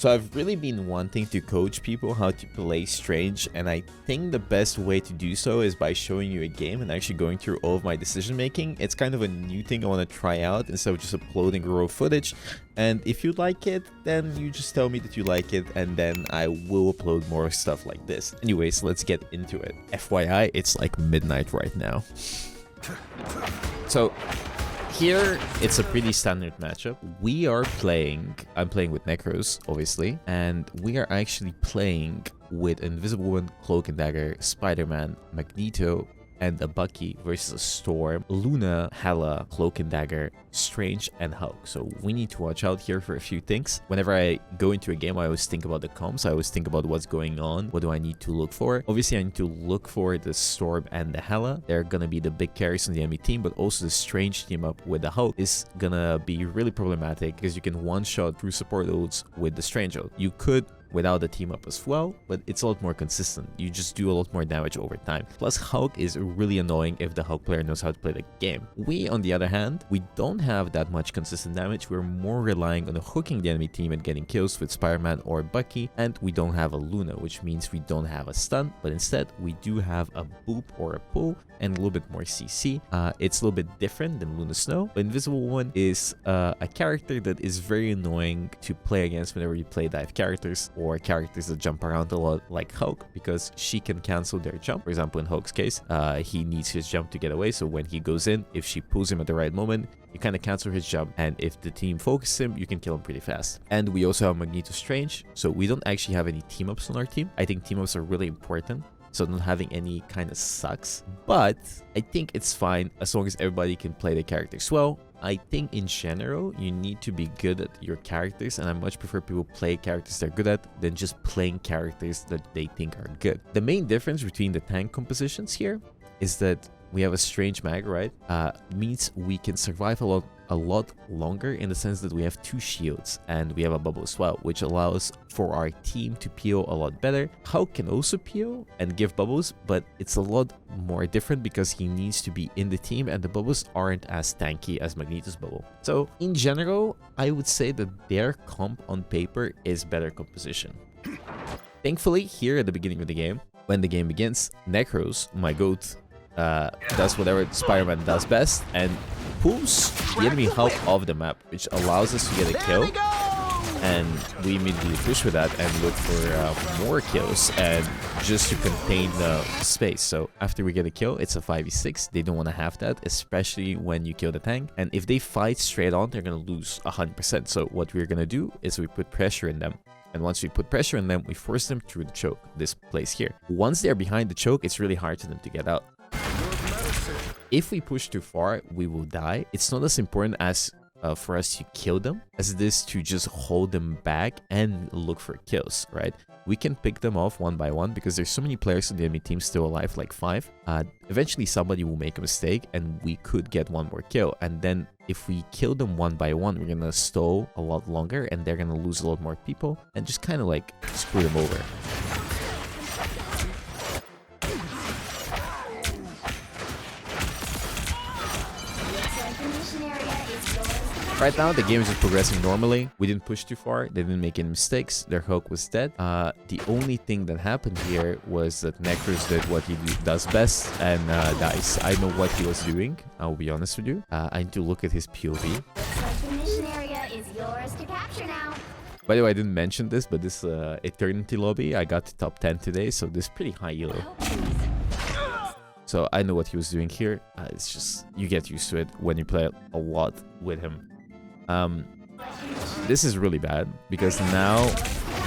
So I've really been wanting to coach people how to play Strange, and I think the best way to do so is by showing you a game and actually going through all of my decision making. It's kind of a new thing I want to try out instead of just uploading raw footage. And if you like it, then you just tell me that you like it, and then I will upload more stuff like this. Anyways, let's get into it. FYI, it's like midnight right now. So here, it's a pretty standard matchup. I'm playing with Necros, obviously, and we are actually playing with Invisible Woman, Cloak and Dagger, Spider-Man, Magneto, and a Bucky versus a Storm, Luna, Hela, Cloak and Dagger, Strange, and Hulk. So we need to watch out here for a few things. Whenever I go into a game, I always think about the comps. I always think about what's going on. What do I need to look for? Obviously, I need to look for the Storm and the Hela. They're gonna be the big carries on the enemy team, but also the Strange team up with the Hulk is gonna be really problematic because you can one-shot through support ults with the Strange ult. You could without the team up as well, but it's a lot more consistent. You just do a lot more damage over time. Plus, Hulk is really annoying if the Hulk player knows how to play the game. We, on the other hand, we don't have that much consistent damage. We're more relying on hooking the enemy team and getting kills with Spider-Man or Bucky, and we don't have a Luna, which means we don't have a stun, but instead we do have a boop or a pull and a little bit more CC. It's a little bit different than Luna Snow. But Invisible Woman is a character that is very annoying to play against whenever you play dive characters or characters that jump around a lot like Hulk, because she can cancel their jump. For example, in Hulk's case, he needs his jump to get away, so when he goes in, if she pulls him at the right moment, you kind of cancel his jump, and if the team focuses him, you can kill him pretty fast. And we also have Magneto Strange, so we don't actually have any team-ups on our team. I think team-ups are really important, so not having any kind of sucks, but I think it's fine as long as everybody can play the characters well. I think in general, you need to be good at your characters, and I much prefer people play characters they're good at than just playing characters that they think are good. The main difference between the tank compositions here is that we have a Strange mag, right? Means we can survive a lot longer in the sense that we have 2 shields and we have a bubble as well, which allows for our team to peel a lot better. Hulk can also peel and give bubbles, but it's a lot more different because he needs to be in the team and the bubbles aren't as tanky as Magneto's bubble. So in general, I would say that their comp on paper is better composition. Thankfully, here at the beginning of the game, when the game begins, Necros, my goat, does whatever Spider-Man does best and pulls the enemy Hulk off the map, which allows us to get a kill, and we immediately push with that and look for more kills and just to contain the space. So after we get a kill, it's a 5v6. They don't want to have that, especially when you kill the tank, and if they fight straight on, they're gonna lose 100%. So what we're gonna do is we put pressure in them. And once we put pressure on them, we force them through the choke, this place here. Once they're behind the choke, it's really hard for them to get out. If we push too far, we will die. It's not as important as for us to kill them as it is to just hold them back and look for kills, right? We can pick them off one by one because there's so many players on the enemy team still alive, like 5. Eventually somebody will make a mistake and we could get one more kill. And then if we kill them one by one, we're gonna stall a lot longer and they're gonna lose a lot more people and just kind of like screw them over. Right now, the game is just progressing normally. We didn't push too far. They didn't make any mistakes. Their Hulk was dead. The only thing that happened here was that Necros did what he does best and dies. I know what he was doing. I'll be honest with you. I need to look at his POV. By the way, I didn't mention this, but this Eternity lobby, I got to top 10 today, so this is pretty high elo. So I know what he was doing here. It's just, you get used to it when you play a lot with him. This is really bad because now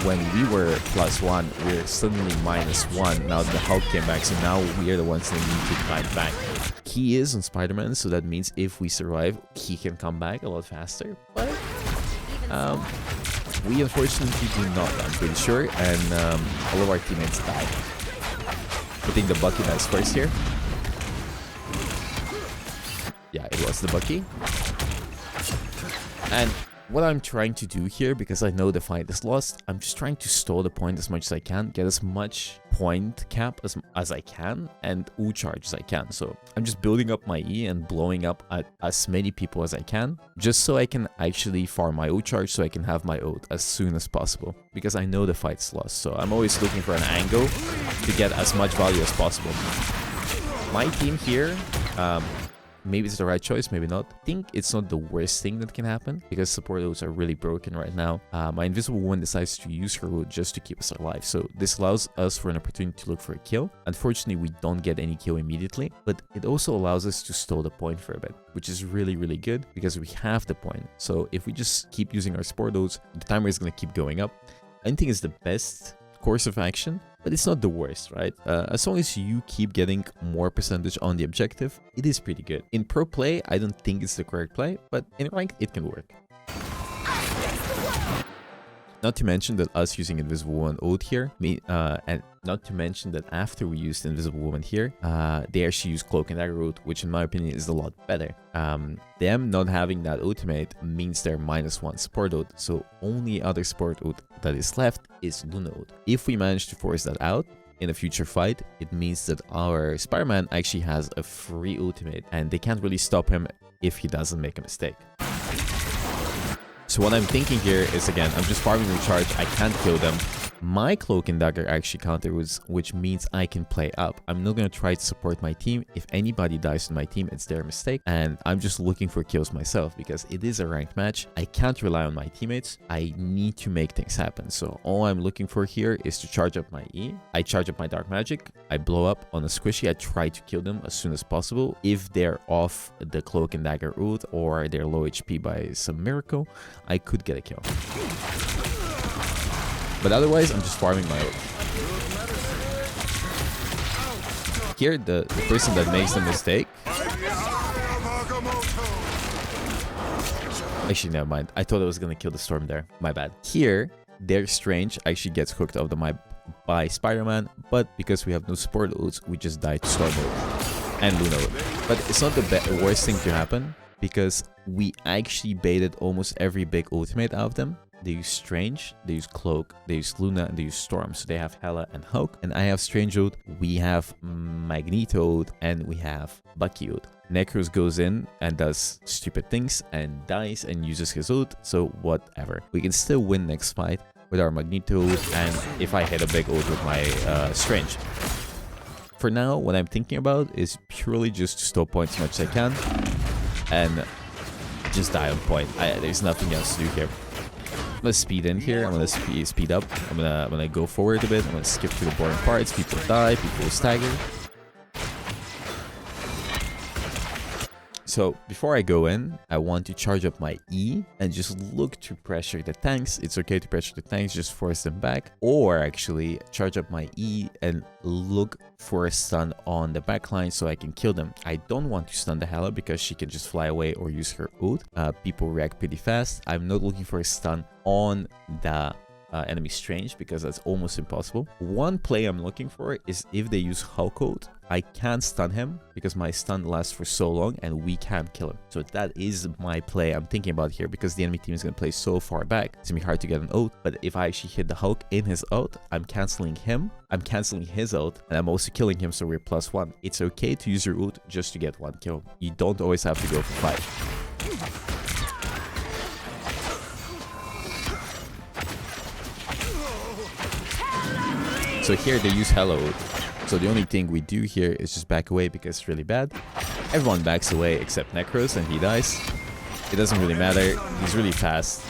when we were +1, we're suddenly -1. Now the Hulk came back, so now we are the ones that need to fight back. He is on Spider-Man, so that means if we survive, he can come back a lot faster. But we unfortunately do not, I'm pretty sure, and all of our teammates died. I think the Bucky dies first here. Yeah, it was the Bucky. And what I'm trying to do here, because I know the fight is lost, I'm just trying to stall the point as much as I can, get as much point cap as I can, and ult charge as I can. So I'm just building up my E and blowing up at as many people as I can, just so I can actually farm my ult charge, so I can have my ult as soon as possible, because I know the fight's lost. So I'm always looking for an angle to get as much value as possible. My team here, maybe it's the right choice, maybe not. I think it's not the worst thing that can happen, because support ults are really broken right now. My invisible woman decides to use her ult just to keep us alive, so this allows us for an opportunity to look for a kill. Unfortunately, we don't get any kill immediately, but it also allows us to stall the point for a bit, which is really, really good, because we have the point. So if we just keep using our support ults, the timer is going to keep going up. I don't think it's the best course of action, but it's not the worst, right? As long as you keep getting more percentage on the objective, it is pretty good. In pro play, I don't think it's the correct play, but in ranked, it can work. Not to mention that us using Invisible Woman ult here, and not to mention that after we used Invisible Woman here, they actually use Cloak and Dagger ult, which in my opinion is a lot better. Them not having that ultimate means they're -1 support ult, so only other support ult that is left is Luna ult. If we manage to force that out in a future fight, it means that our Spider-Man actually has a free ultimate, and they can't really stop him if he doesn't make a mistake. So what I'm thinking here is, again, I'm just farming recharge. I can't kill them. My Cloak and Dagger actually counters, which means I can play up. I'm not going to try to support my team. If anybody dies in my team, it's their mistake. And I'm just looking for kills myself, because it is a ranked match. I can't rely on my teammates. I need to make things happen. So all I'm looking for here is to charge up my E. I charge up my Dark Magic. I blow up on a squishy. I try to kill them as soon as possible. If they're off the Cloak and Dagger ult, or they're low HP by some miracle, I could get a kill. But otherwise, I'm just farming my ult. Here, the person that makes the mistake... Actually, never mind. I thought I was going to kill the storm there. My bad. Here, their Strange actually gets hooked off the map by Spider-Man, but because we have no support ults, we just die to Storm ult and Luna ult. But it's not the worst thing to happen, because we actually baited almost every big ultimate out of them. They use Strange, they use Cloak, they use Luna, and they use Storm. So they have Hela and Hulk. And I have Strange ult, we have Magneto ult, and we have Bucky ult. Necros goes in and does stupid things and dies and uses his ult, so whatever. We can still win next fight with our Magneto ult, and if I hit a big ult with my Strange. For now, what I'm thinking about is purely just to stop points as much as I can and just die on point. There's nothing else to do here. I'm gonna speed in here. I'm gonna speed up. I'm gonna go forward a bit. I'm gonna skip through the boring parts. People die. People stagger. So before I go in, I want to charge up my E and just look to pressure the tanks. It's okay to pressure the tanks, just force them back. Or actually charge up my E and look for a stun on the backline so I can kill them. I don't want to stun the Hela because she can just fly away or use her ult. People react pretty fast. I'm not looking for a stun on the enemy Strange because that's almost impossible. One play I'm looking for is if they use Hulk ult, I can't stun him because my stun lasts for so long and we can't kill him. So that is my play I'm thinking about here, because the enemy team is going to play so far back. It's going to be hard to get an ult, but if I actually hit the Hulk in his ult, I'm canceling him, I'm canceling his ult, and I'm also killing him, so we're +1. It's okay to use your ult just to get one kill. You don't always have to go for 5. So here they use Hela ult. So the only thing we do here is just back away because it's really bad. Everyone backs away except Necros and he dies. It doesn't really matter. He's really fast.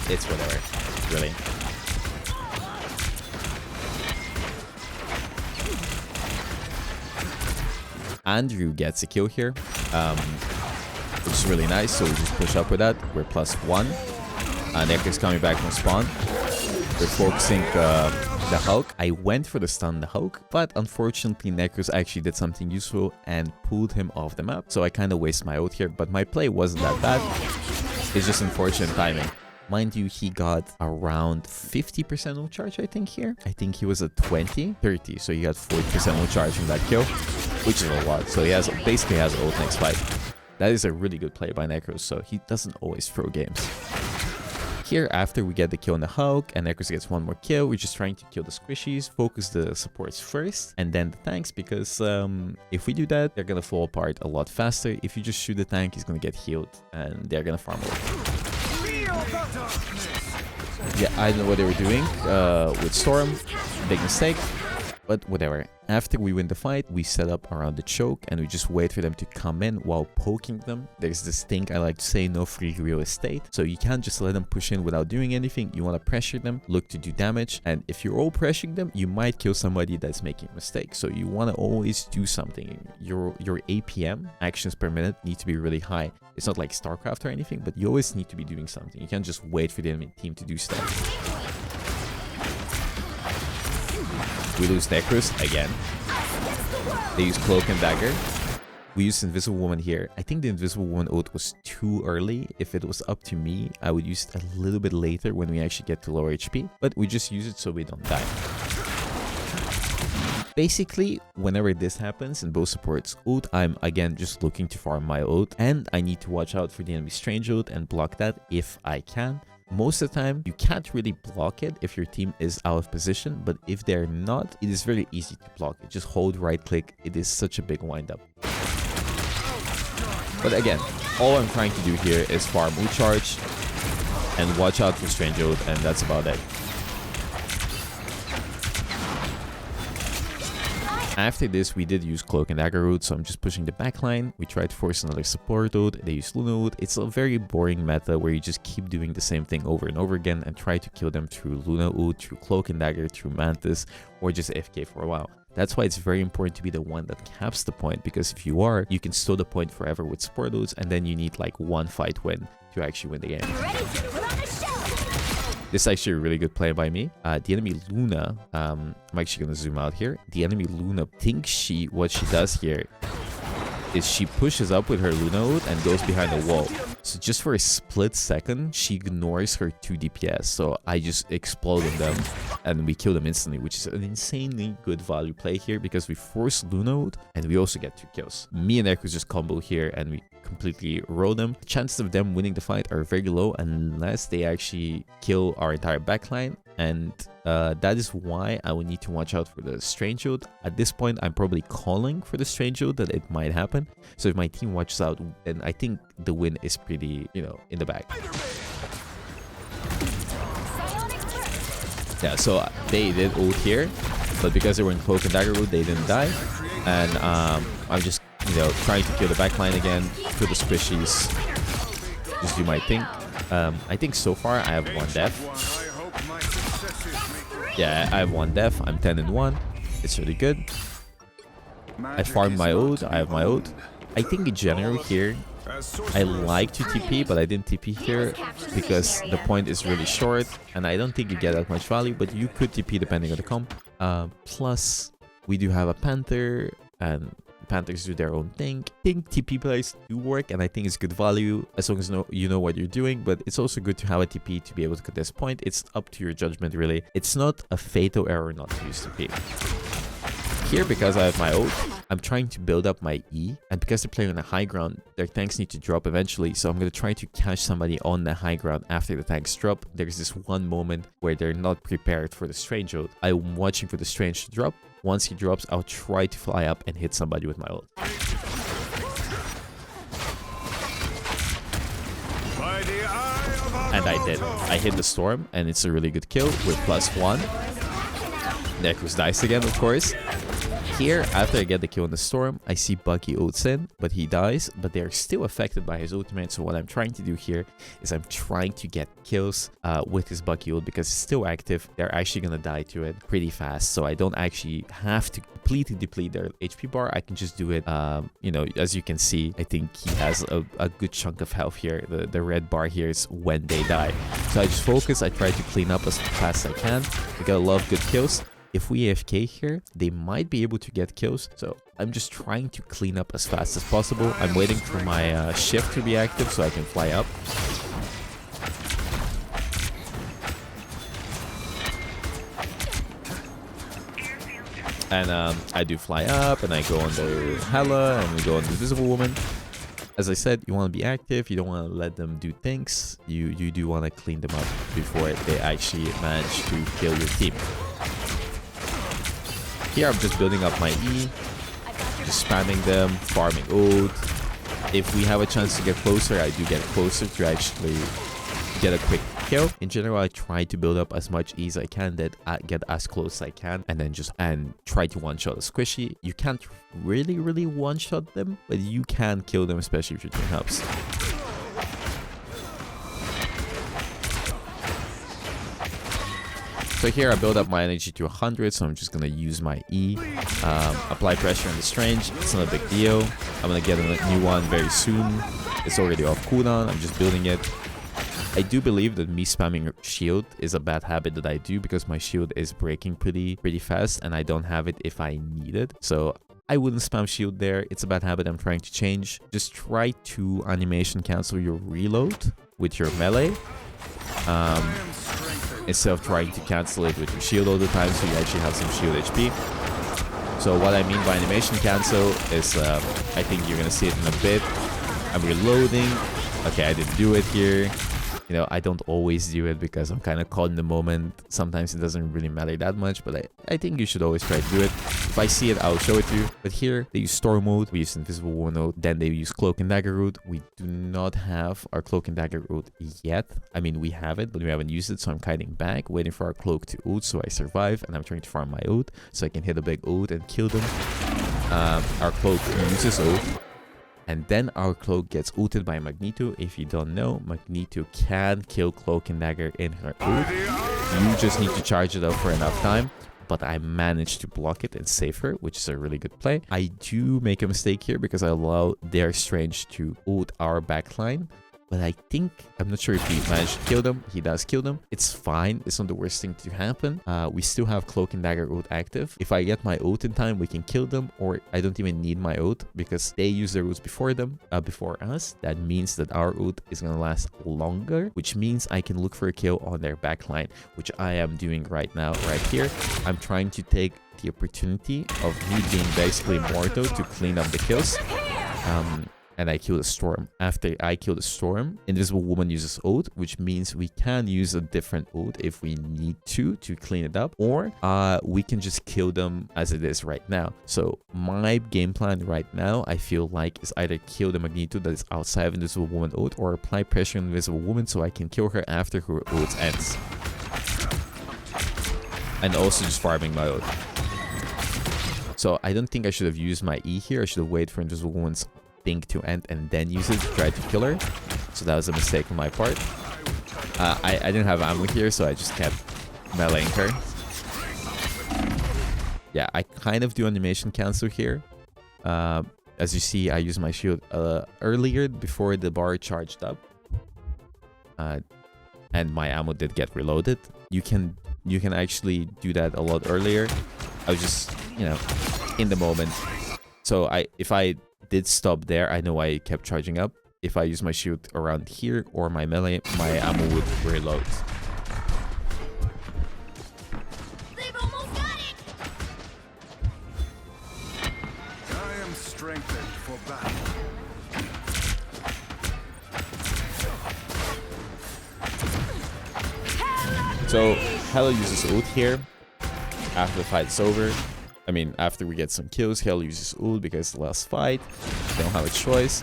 It's whatever, really. Andrew gets a kill here, which is really nice. So we just push up with that. We're +1. Necros coming back from spawn. We're focusing the Hulk. I went for the stun the Hulk, but unfortunately Necros actually did something useful and pulled him off the map. So I kind of waste my ult here, but my play wasn't that bad. It's just unfortunate timing. Mind you, he got around 50% ult charge, I think, here. I think he was at 30, so he got 40% ult charge from that kill, which is a lot. So he basically has ult next fight. That is a really good play by Necros, so he doesn't always throw games. Here, after we get the kill on the Hulk and Necros gets one more kill, we're just trying to kill the squishies, focus the supports first, and then the tanks, because if we do that, they're gonna fall apart a lot faster. If you just shoot the tank, he's gonna get healed, and they're gonna farm over. Yeah, I don't know what they were doing with Storm. Big mistake. But whatever. After we win the fight, we set up around the choke and we just wait for them to come in while poking them. There's this thing I like to say, no free real estate. So you can't just let them push in without doing anything. You want to pressure them, look to do damage. And if you're all pressuring them, you might kill somebody that's making a mistake. So you want to always do something. Your APM, actions per minute, need to be really high. It's not like StarCraft or anything, but you always need to be doing something. You can't just wait for the enemy team to do stuff. We lose Necros again. They use Cloak and Dagger. We use Invisible Woman here. I think the Invisible Woman ult was too early. If it was up to me, I would use it a little bit later when we actually get to lower HP. But we just use it so we don't die. Basically, whenever this happens in both supports ult, I'm again just looking to farm my ult. And I need to watch out for the enemy strange ult and block that if I can. Most of the time, you can't really block it if your team is out of position, but if they're not, it is very easy to block it. Just hold right click. It is such a big windup. But again, all I'm trying to do here is farm ult charge and watch out for strange ult, and that's about it. After this, we did use Cloak and Dagger ult, so I'm just pushing the backline. We tried to force another support ult. They use Luna ult. It's a very boring meta where you just keep doing the same thing over and over again and try to kill them through Luna ult, through Cloak and Dagger, through Mantis, or just AFK for a while. That's why it's very important to be the one that caps the point, because if you are, you can store the point forever with support ults, and then you need like one fight win to actually win the game. This is actually a really good play by me. The enemy Luna, I'm actually going to zoom out here. The enemy Luna thinks what she does here is she pushes up with her Luna ult and goes behind the wall. So just for a split second, she ignores her 2 DPS. So I just explode on them and we kill them instantly, which is an insanely good value play here because we force Luna ult and we also get 2 kills. Me and Echoes just combo here and we completely roll them. The chances of them winning the fight are very low unless they actually kill our entire backline. And that is why I would need to watch out for the strange ult. At this point, I'm probably calling for the strange ult that it might happen. So if my team watches out, then I think the win is pretty, in the bag. Yeah, so they did ult here, but because they were in Cloak and Dagger ult, they didn't die. And I'm just, trying to kill the backline again, kill the squishies, just do my thing. I think so far I have 1 death. Yeah, I have 1 death. I'm 10-1. It's really good. I farmed my ult. I have my ult. I think in general here, I like to TP, but I didn't TP here because the point is really short and I don't think you get that much value, but you could TP depending on the comp. Plus, we do have a Panther and Panthers do their own thing. I think TP plays do work and I think it's good value as long as you know what you're doing, but it's also good to have a TP to be able to contest point. It's up to your judgment really. It's not a fatal error not to use TP. Here, because I have my ult, I'm trying to build up my E, and because they're playing on the high ground, their tanks need to drop eventually, so I'm going to try to catch somebody on the high ground after the tanks drop. There's this one moment where they're not prepared for the strange ult. I'm watching for the strange to drop. Once he drops, I'll try to fly up and hit somebody with my ult. And I did. I hit the storm, and it's a really good kill with +1. Necros dies again, of course. Here, after I get the kill on the storm, I see Bucky ults in, but he dies, but they're still affected by his ultimate. So what I'm trying to do here is I'm trying to get kills with his Bucky ult because it's still active. They're actually going to die to it pretty fast. So I don't actually have to completely deplete their HP bar. I can just do it, as you can see, I think he has a good chunk of health here. The red bar here is when they die. So I just focus. I try to clean up as fast as I can. I got a lot of good kills. If we AFK here, they might be able to get kills. So I'm just trying to clean up as fast as possible. I'm waiting for my shift to be active so I can fly up. And I do fly up and I go on the Hela and we go on the Invisible Woman. As I said, you want to be active. You don't want to let them do things. You do want to clean them up before they actually manage to kill your team. Here I'm just building up my E, just spamming them, farming ult. If we have a chance to get closer, I do get closer to actually get a quick kill. In general, I try to build up as much E as I can, that I get as close as I can, and then just try to one-shot a squishy. You can't really one-shot them, but you can kill them, especially if your team helps. So here I build up my energy to 100, so I'm just gonna use my E, apply pressure on the Strange. It's not a big deal. I'm gonna get a new one very soon. It's already off cooldown. I'm just building it. I do believe that me spamming shield is a bad habit that I do, because my shield is breaking pretty fast and I don't have it if I need it. So I wouldn't spam shield there. It's a bad habit I'm trying to change. Just try to animation cancel your reload with your melee. Instead of trying to cancel it with your shield all the time, so you actually have some shield HP. So what I mean by animation cancel is, I think you're gonna see it in a bit. I'm reloading. Okay, I didn't do it here. You know, I don't always do it because I'm kind of caught in the moment. Sometimes it doesn't really matter that much, but I think you should always try to do it. If I see it, I'll show it to you. But here, they use Storm mode, we use Invisible Woman mode, then they use Cloak and Dagger route. We do not have our Cloak and Dagger route yet. I mean, we have it, but we haven't used it, so I'm kiting back, waiting for our Cloak to ult so I survive, and I'm trying to farm my ult so I can hit a big ult and kill them. Our Cloak uses ult. And then our Cloak gets ulted by Magneto. If you don't know, Magneto can kill Cloak and Dagger in her ult. You just need to charge it up for enough time. But I managed to block it and save her, which is a really good play. I do make a mistake here because I allow their Strange to ult our backline. But I think, I'm not sure if he managed to kill them. He does kill them. It's fine. It's not the worst thing to happen. We still have Cloak and Dagger ult active. If I get my ult in time, we can kill them. Or I don't even need my ult because they use their ults before them, before us. That means that our ult is going to last longer, which means I can look for a kill on their backline, which I am doing right now, right here. I'm trying to take the opportunity of me being basically Morto to clean up the kills. And I kill the Storm. After I kill the Storm, Invisible Woman uses ult, which means we can use a different ult if we need to clean it up, or we can just kill them as it is right now. So my game plan right now, I feel like, is either kill the Magneto that is outside of Invisible Woman ult, or apply pressure on Invisible Woman so I can kill her after her ult ends. And also just farming my ult. So I don't think I should have used my E here. I should have waited for Invisible Woman's thing to end and then use it to try to kill her. So that was a mistake on my part. I didn't have ammo here, so I just kept meleeing her. Yeah, I kind of do animation cancel here. As you see, I used my shield earlier before the bar charged up. And my ammo did get reloaded. You can actually do that a lot earlier. I was just, you know, in the moment. So if I did stop there, I know I kept charging up. If I use my shield around here or my melee, my ammo would reload. They've almost got it. I am strengthened for battle. So Hela uses ult here after the fight's over. I mean, after we get some kills, Hela uses ult because the last fight. Don't have a choice.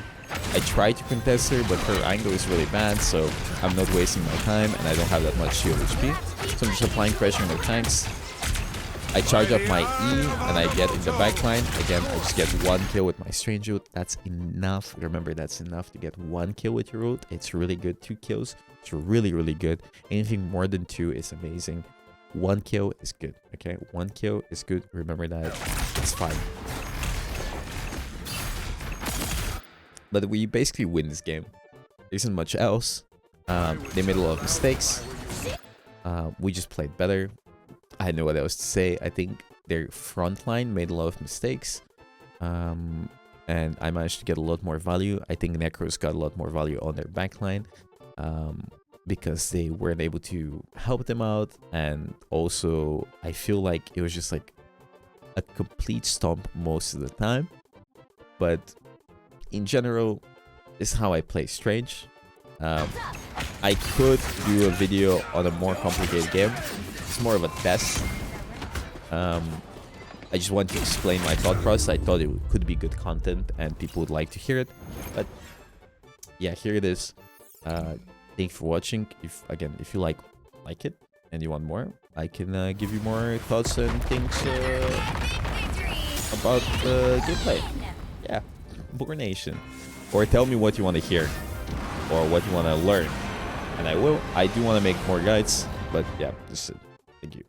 I try to contest her, but her angle is really bad, so I'm not wasting my time, and I don't have that much shield HP. So I'm just applying pressure on the tanks. I charge up my E, and I get in the backline. Again, I just get one kill with my Strange ult. That's enough. Remember, that's enough to get one kill with your ult. It's really good. 2 kills. It's really, really good. Anything more than 2 is amazing. 1 kill is good, okay? 1 kill is good. Remember that. It's fine. But we basically win this game. There isn't much else. They made a lot of mistakes. We just played better. I had no what else to say. I think their front line made a lot of mistakes. And I managed to get a lot more value. I think Necros got a lot more value on their backline. Because they weren't able to help them out, and also I feel like it was just like a complete stomp most of the time. But in general, this is how I play Strange. I could do a video on a more complicated game. It's more of a test. I just want to explain my thought process. I thought it could be good content and people would like to hear it. But yeah, here it is. Thanks for watching. If you like it and you want more, I can give you more thoughts and things about gameplay. Yeah, Bogur Nation. Or tell me what you want to hear or what you want to learn, and I will. I do want to make more guides, but yeah, this is it. Thank you.